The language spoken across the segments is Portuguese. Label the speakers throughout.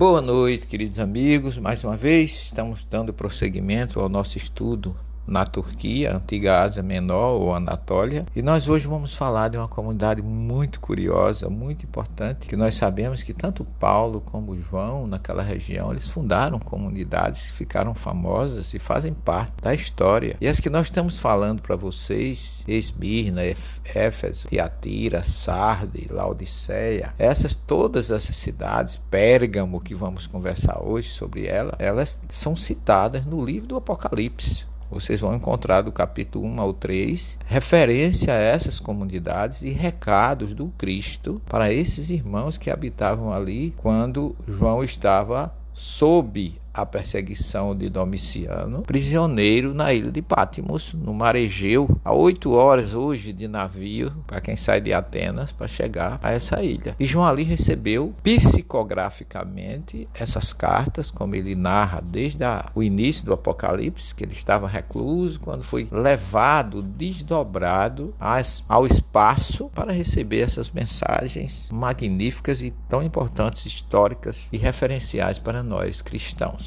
Speaker 1: Boa noite, queridos amigos. Mais uma vez, estamos dando prosseguimento ao nosso estudo na Turquia, antiga Ásia Menor ou Anatólia. E nós hoje vamos falar de uma comunidade muito curiosa, muito importante, que nós sabemos que tanto Paulo como João, naquela região, eles fundaram comunidades que ficaram famosas e fazem parte da história. E as que nós estamos falando para vocês, Esmirna, Éfeso, Tiatira, Sardes, Laodiceia, todas essas cidades, Pérgamo, que vamos conversar hoje sobre elas são citadas no livro do Apocalipse. Vocês vão encontrar do capítulo 1 ao 3 referência a essas comunidades e recados do Cristo para esses irmãos que habitavam ali quando João estava sob a perseguição de Domiciano, prisioneiro na ilha de Patmos, no mar Egeu, a 8 horas hoje de navio, para quem sai de Atenas, para chegar a essa ilha. E João ali recebeu psicograficamente essas cartas, como ele narra desde o início do Apocalipse, que ele estava recluso, quando foi levado, desdobrado ao espaço para receber essas mensagens magníficas e tão importantes, históricas e referenciais para nós cristãos.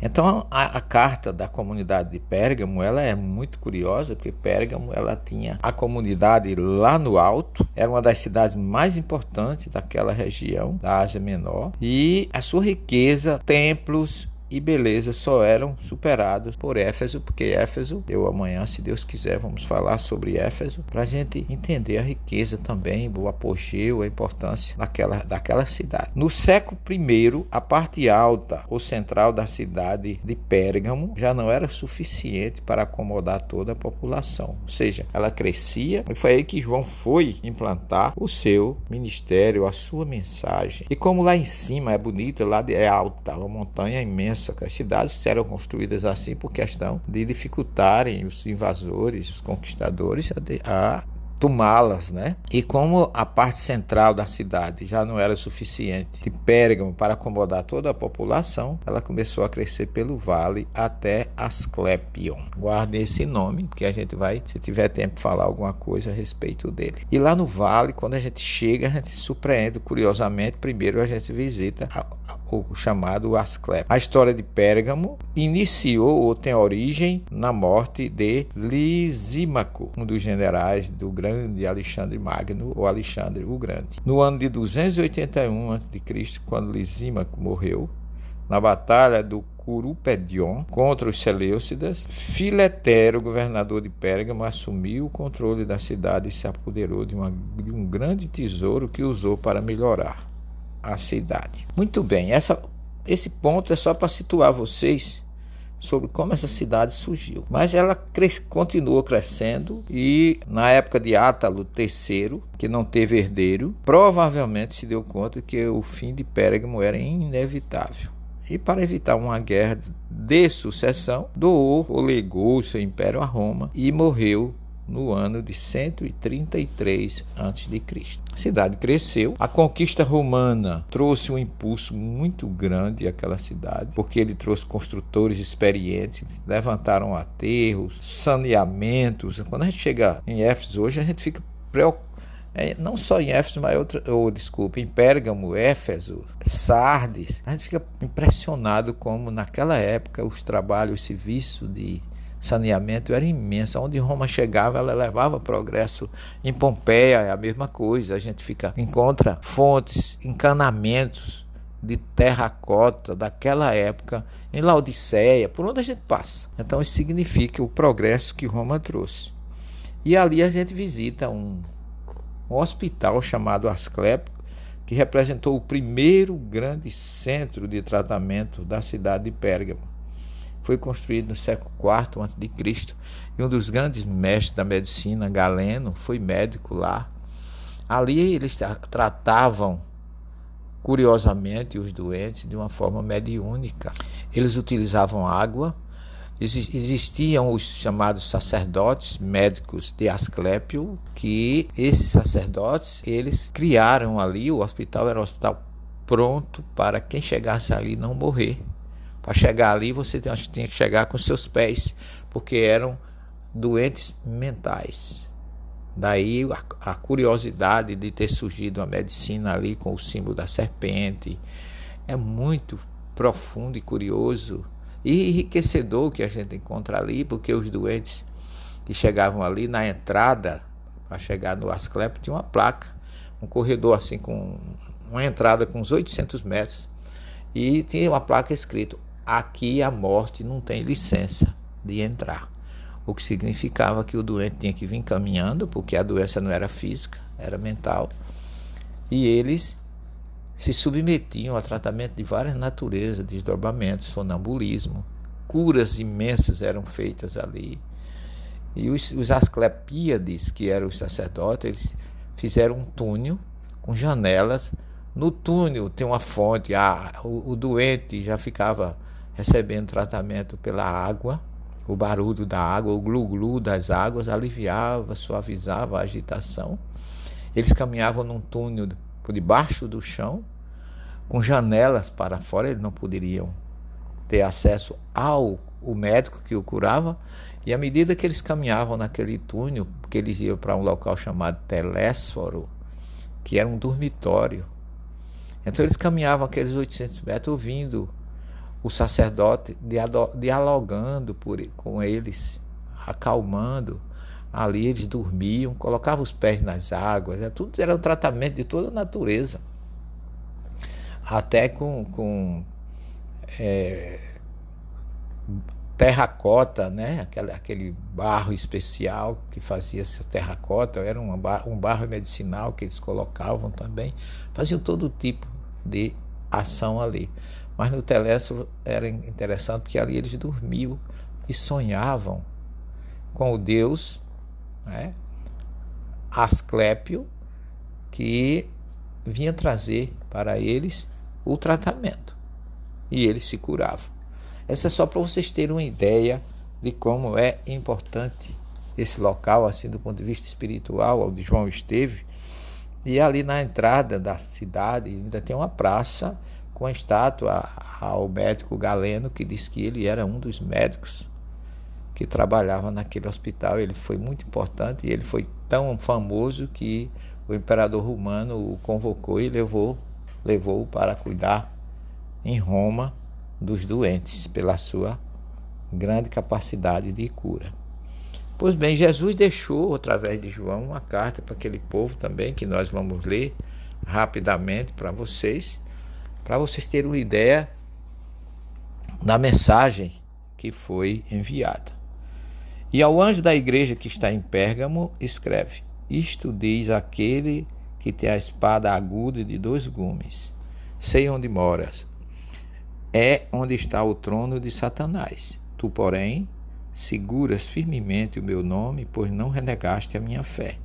Speaker 1: Então a carta da comunidade de Pérgamo, ela é muito curiosa, porque Pérgamo ela tinha a comunidade lá no alto, era uma das cidades mais importantes daquela região da Ásia Menor, e a sua riqueza, templos e beleza só eram superados por Éfeso, porque Éfeso, amanhã, se Deus quiser, vamos falar sobre Éfeso, para a gente entender a riqueza também, o apogeu, a importância daquela cidade. No século I, a parte alta ou central da cidade de Pérgamo já não era suficiente para acomodar toda a população, ou seja, ela crescia, e foi aí que João foi implantar o seu ministério, a sua mensagem. E como lá em cima é bonito, lá é alta, uma montanha imensa, as cidades eram construídas assim por questão de dificultarem os invasores, os conquistadores a tomá-las, né? E como a parte central da cidade já não era suficiente de Pérgamo para acomodar toda a população, ela começou a crescer pelo vale até Asclepion. Guardem esse nome, porque a gente vai, se tiver tempo, falar alguma coisa a respeito dele. E lá no vale, quando a gente chega, a gente se surpreende, curiosamente. Primeiro a gente visita o chamado Asclepion. A história de Pérgamo iniciou ou tem origem na morte de Lisímaco, um dos generais do grande Alexandre Magno, ou Alexandre o Grande. No ano de 281 a.C., quando Lisímaco morreu, na batalha do Curupedion contra os Seleucidas, Filetério, governador de Pérgamo, assumiu o controle da cidade e se apoderou de um grande tesouro que usou para melhorar a cidade. Muito bem, esse ponto é só para situar vocês sobre como essa cidade surgiu. Mas ela continuou crescendo e na época de Átalo III, que não teve herdeiro, provavelmente se deu conta que o fim de Pérgamo era inevitável. E para evitar uma guerra de sucessão, doou ou legou o seu império a Roma e morreu no ano de 133 a.C. A cidade cresceu. A conquista romana trouxe um impulso muito grande àquela cidade, porque ele trouxe construtores experientes, levantaram aterros, saneamentos. Quando a gente chega em Éfeso hoje, a gente fica preocupado. Não só em Éfeso, mas em Pérgamo, Éfeso, Sardes, a gente fica impressionado como naquela época os trabalhos, o serviço de saneamento era imenso. Onde Roma chegava, ela levava progresso. Em Pompeia é a mesma coisa, a gente encontra fontes, encanamentos de terracota daquela época em Laodiceia, por onde a gente passa. Então isso significa o progresso que Roma trouxe. E ali a gente visita um hospital chamado Asclepio, que representou o primeiro grande centro de tratamento da cidade de Pérgamo. Foi construído no século IV a.C. e um dos grandes mestres da medicina, Galeno, foi médico lá. Ali eles tratavam, curiosamente, os doentes de uma forma mediúnica. Eles utilizavam água. Existiam os chamados sacerdotes médicos de Asclépio, que esses sacerdotes, eles criaram ali, o hospital era um hospital pronto para quem chegasse ali não morrer. Para chegar ali, você tinha que chegar com seus pés, porque eram doentes mentais. Daí a curiosidade de ter surgido a medicina ali com o símbolo da serpente é muito profundo e curioso e enriquecedor que a gente encontra ali, porque os doentes que chegavam ali na entrada, para chegar no Asclepio, tinha uma placa, um corredor assim com uma entrada com uns 800 metros, e tinha uma placa escrito: aqui a morte não tem licença de entrar. O que significava que o doente tinha que vir caminhando, porque a doença não era física, era mental, e eles se submetiam a tratamento de várias naturezas, desdobramentos, sonambulismo, curas imensas eram feitas ali. E os Asclepíades, que eram os sacerdotes, eles fizeram um túnel com janelas. No túnel tem uma fonte, o doente já ficava recebendo tratamento pela água, o barulho da água, o glu-glu das águas aliviava, suavizava a agitação. Eles caminhavam num túnel por debaixo do chão, com janelas para fora, eles não poderiam ter acesso ao médico que o curava, e à medida que eles caminhavam naquele túnel, porque eles iam para um local chamado Telésforo, que era um dormitório. Então eles caminhavam aqueles 800 metros ouvindo o sacerdote dialogando com eles, acalmando. Ali eles dormiam, colocavam os pés nas águas, tudo era um tratamento de toda a natureza. Até com terracota, né? Aquele barro especial que fazia essa terracota, era um barro medicinal que eles colocavam também, faziam todo tipo de ação ali. Mas no Telésforo era interessante porque ali eles dormiam e sonhavam com o Deus, né, Asclépio, que vinha trazer para eles o tratamento, e eles se curavam. Essa é só para vocês terem uma ideia de como é importante esse local, assim, do ponto de vista espiritual, onde João esteve. E ali na entrada da cidade ainda tem uma praça com a estátua ao médico Galeno, que diz que ele era um dos médicos que trabalhava naquele hospital. Ele foi muito importante e ele foi tão famoso que o imperador romano o convocou e levou para cuidar em Roma dos doentes, pela sua grande capacidade de cura. Pois bem, Jesus deixou, através de João, uma carta para aquele povo também, que nós vamos ler rapidamente para vocês terem uma ideia da mensagem que foi enviada. E ao anjo da igreja que está em Pérgamo, escreve: isto diz aquele que tem a espada aguda de 2 gumes. Sei onde moras, é onde está o trono de Satanás. Tu, porém, seguras firmemente o meu nome, pois não renegaste a minha fé,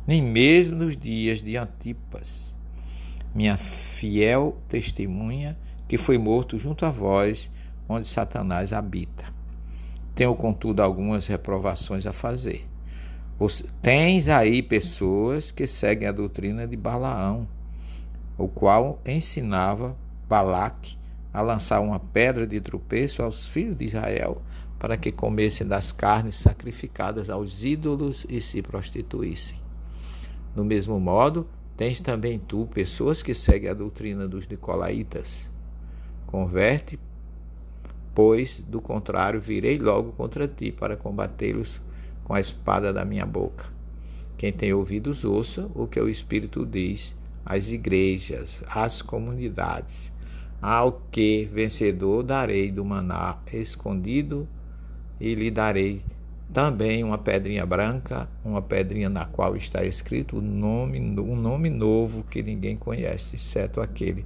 Speaker 1: nem mesmo nos dias de Antipas, minha fiel testemunha, que foi morto junto a vós, onde Satanás habita. Tenho, contudo, algumas reprovações a fazer. Tens aí pessoas que seguem a doutrina de Balaão, o qual ensinava Balaque a lançar uma pedra de tropeço aos filhos de Israel, para que comessem das carnes sacrificadas aos ídolos e se prostituíssem. Do mesmo modo, tens também tu pessoas que seguem a doutrina dos nicolaítas. Converte, pois, do contrário, virei logo contra ti para combatê-los com a espada da minha boca. Quem tem ouvidos, ouça o que o Espírito diz às igrejas, às comunidades. Ao que vencedor darei do maná escondido, e lhe darei também uma pedrinha branca, uma pedrinha na qual está escrito um nome novo que ninguém conhece, exceto aquele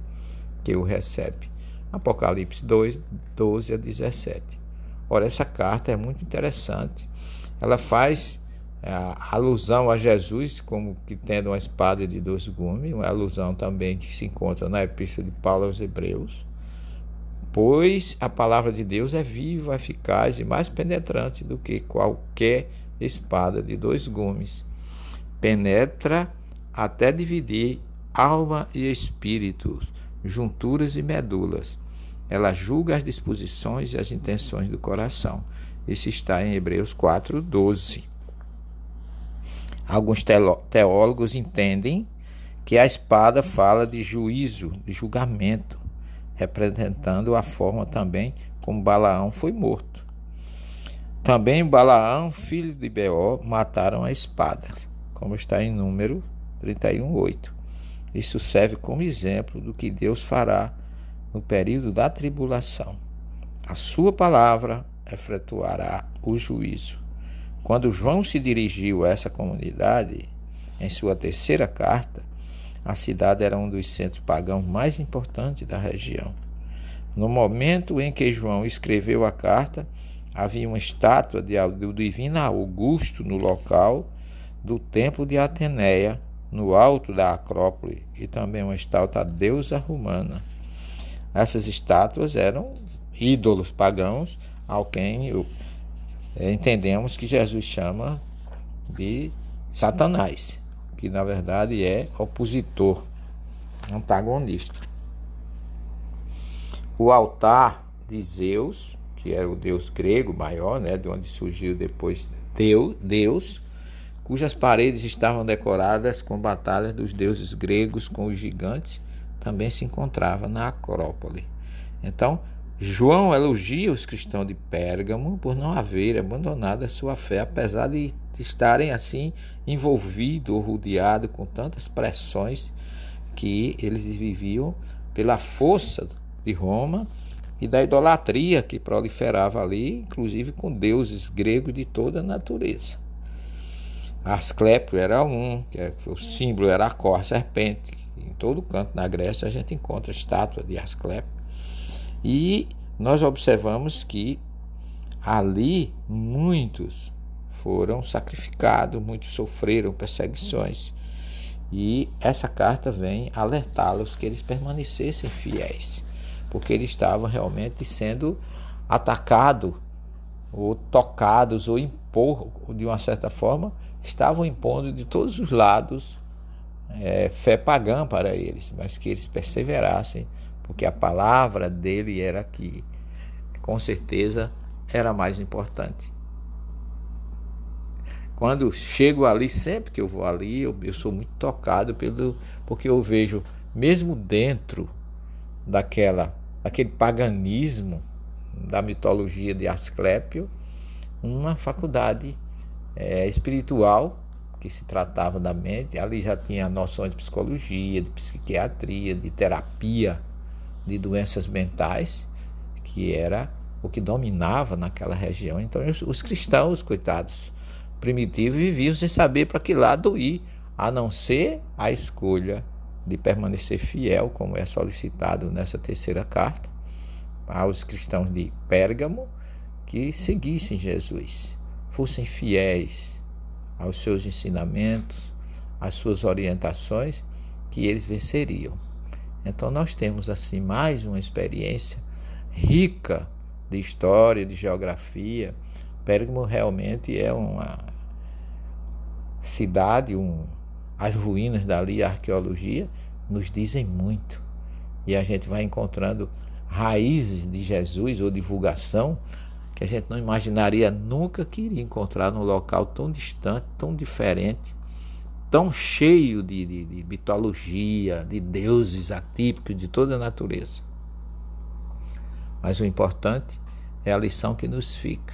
Speaker 1: que o recebe. Apocalipse 2, 12 a 17. Ora, essa carta é muito interessante. Ela faz alusão a Jesus como que tendo uma espada de 2 gumes, uma alusão também que se encontra na Epístola de Paulo aos Hebreus, pois a palavra de Deus é viva, eficaz e mais penetrante do que qualquer espada de 2 gumes. Penetra até dividir alma e espírito, junturas e medulas. Ela julga as disposições e as intenções do coração. Isso está em Hebreus 4, 12. Alguns teólogos entendem que a espada fala de juízo, de julgamento, representando a forma também como Balaão foi morto. Também Balaão, filho de Beor, mataram a espada, como está em Número 31:8. Isso serve como exemplo do que Deus fará no período da tribulação. A sua palavra efetuará o juízo. Quando João se dirigiu a essa comunidade, em sua terceira carta, a cidade era um dos centros pagãos mais importantes da região. No momento em que João escreveu a carta, havia uma estátua do divino Augusto no local do templo de Ateneia, no alto da Acrópole, e também uma estátua da deusa romana. Essas estátuas eram ídolos pagãos, ao quem entendemos que Jesus chama de Satanás, que na verdade é opositor, antagonista. O altar de Zeus, que era o deus grego maior, de onde surgiu depois Deus, cujas paredes estavam decoradas com batalhas dos deuses gregos com os gigantes, também se encontrava na Acrópole. Então, João elogia os cristãos de Pérgamo por não haverem abandonado a sua fé, apesar de estarem assim envolvidos ou rodeados com tantas pressões que eles viviam pela força de Roma e da idolatria que proliferava ali, inclusive com deuses gregos de toda a natureza. Asclépio era o símbolo era a serpente. Em todo canto na Grécia a gente encontra a estátua de Asclépio. E nós observamos que ali muitos foram sacrificados, muitos sofreram perseguições. E essa carta vem alertá-los que eles permanecessem fiéis, porque eles estavam realmente sendo atacados, ou tocados, ou de uma certa forma, estavam impondo de todos os lados fé pagã para eles, mas que eles perseverassem, porque a palavra dele era que, com certeza, era mais importante. Quando chego ali, sempre que eu vou ali, eu sou muito tocado porque eu vejo, mesmo dentro daquele paganismo da mitologia de Asclépio, uma faculdade espiritual que se tratava da mente. Ali já tinha noções de psicologia, de psiquiatria, de terapia de doenças mentais, que era o que dominava naquela região. Então os cristãos, coitados, primitivos, viviam sem saber para que lado ir, a não ser a escolha de permanecer fiel, como é solicitado nessa terceira carta, aos cristãos de Pérgamo, que seguissem Jesus, fossem fiéis aos seus ensinamentos, às suas orientações, que eles venceriam. Então nós temos assim mais uma experiência rica de história, de geografia. Pérgamo realmente é uma cidade, as ruínas dali, a arqueologia, nos dizem muito. E a gente vai encontrando raízes de Jesus ou divulgação que a gente não imaginaria nunca que iria encontrar num local tão distante, tão diferente, tão cheio de mitologia, de deuses atípicos de toda a natureza. Mas o importante é a lição que nos fica.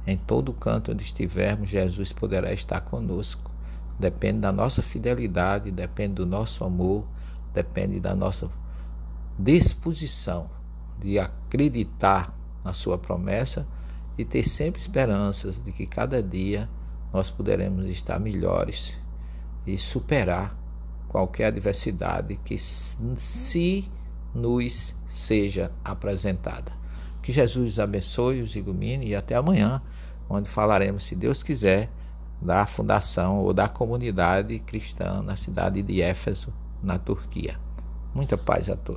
Speaker 1: Em todo canto onde estivermos, Jesus poderá estar conosco. Depende da nossa fidelidade, depende do nosso amor, depende da nossa disposição de acreditar na sua promessa e ter sempre esperanças de que cada dia nós poderemos estar melhores e superar qualquer adversidade que se nos seja apresentada. Que Jesus abençoe, os ilumine e até amanhã, onde falaremos, se Deus quiser, da fundação ou da comunidade cristã na cidade de Éfeso, na Turquia. Muita paz a todos.